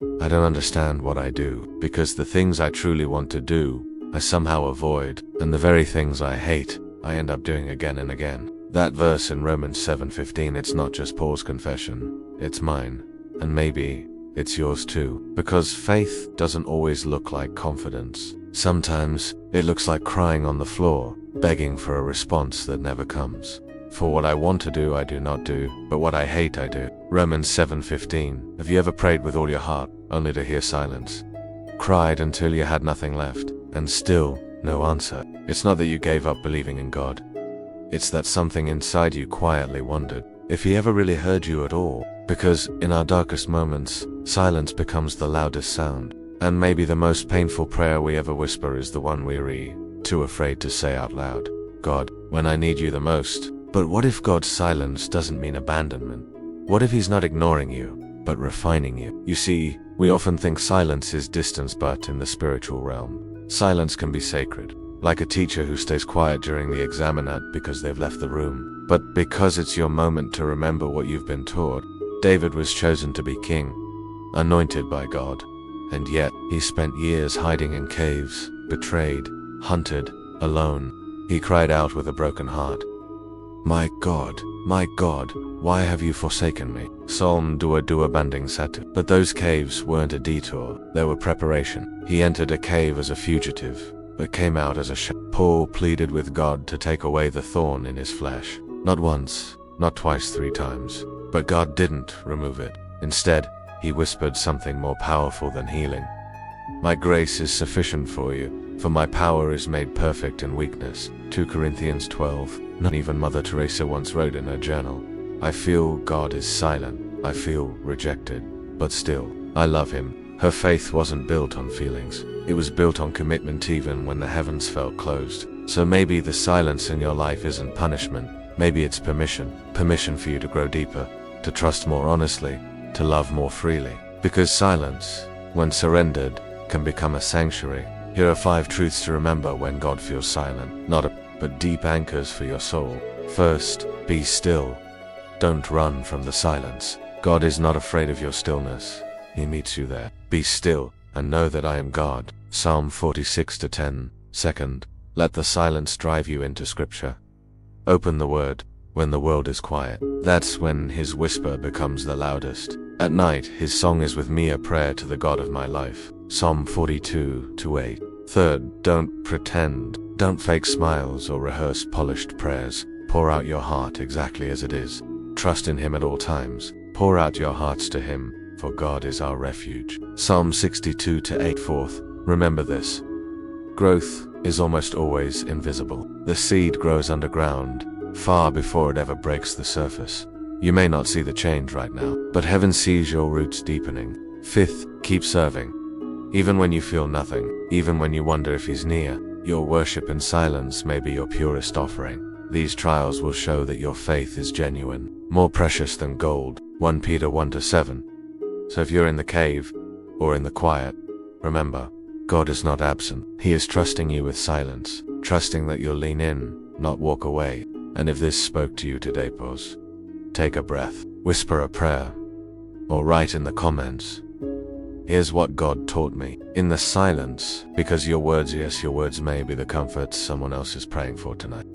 I don't understand what I do, because the things I truly want to do, I somehow avoid, and the very things I hate, I end up doing again and again. That verse in Romans 7:15, it's not just Paul's confession, it's mine. And maybe it's yours too. Because faith doesn't always look like confidence. Sometimes it looks like crying on the floor, begging for a response that never comes. For what I want to do, I do not do, but what I hate, I do. Romans 7:15. Have you ever prayed with all your heart, only to hear silence? Cried until you had nothing left, and still no answer. It's not that you gave up believing in God. It's that something inside you quietly wondered if he ever really heard you at all. Because in our darkest moments, silence becomes the loudest sound. And maybe the most painful prayer we ever whisper is the one we're too afraid to say out loud. God, when I need you the most. But what if God's silence doesn't mean abandonment? What if he's not ignoring you, but refining you? You see, we often think silence is distance, but in the spiritual realm, silence can be sacred. Like a teacher who stays quiet during the exam, not because they've left the room, but because it's your moment to remember what you've been taught. David was chosen to be king, anointed by God, and yet he spent years hiding in caves, betrayed, hunted, alone. He cried out with a broken heart, my God, why have you forsaken me? Psalm 22 banding satu. But those caves weren't a detour, they were preparation. He entered a cave as a fugitive, but came out as a Paul pleaded with God to take away the thorn in his flesh. Not once, not twice, 3 times. But God didn't remove it. Instead, he whispered something more powerful than healing. My grace is sufficient for you, for my power is made perfect in weakness. 2 Corinthians 12. Not even Mother Teresa once wrote in her journal, I feel God is silent, I feel rejected, but still, I love him. Her faith wasn't built on feelings, it was built on commitment even when the heavens felt closed. So maybe the silence in your life isn't punishment, maybe it's permission for you to grow deeper, to trust more honestly, to love more freely. Because silence, when surrendered, can become a sanctuary. Here are 5 truths to remember when God feels silent, but deep anchors for your soul. First, be still. Don't run from the silence. God is not afraid of your stillness. He meets you there. Be still, and know that I am God. Psalm 46:10. Second, let the silence drive you into Scripture. Open the Word when the world is quiet. That's when his whisper becomes the loudest. At night, his song is with me a prayer to the God of my life. Psalm 42:8. Third, don't pretend. Don't fake smiles or rehearse polished prayers. Pour out your heart exactly as it is. Trust in him at all times. Pour out your hearts to him, for God is our refuge. Psalm 62:8. Fourth, remember this. Growth is almost always invisible. The seed grows underground, far before it ever breaks the surface. You may not see the change right now, but heaven sees your roots deepening. Fifth, keep serving. Even when you feel nothing, even when you wonder if he's near, your worship in silence may be your purest offering. These trials will show that your faith is genuine, more precious than gold. 1 Peter 1-7. So if you're in the cave, or in the quiet, remember, God is not absent. He is trusting you with silence, trusting that you'll lean in, not walk away. And if this spoke to you today, pause. Take a breath, whisper a prayer, or write in the comments, here's what God taught me. In the silence, because your words, yes, your words may be the comfort someone else is praying for tonight.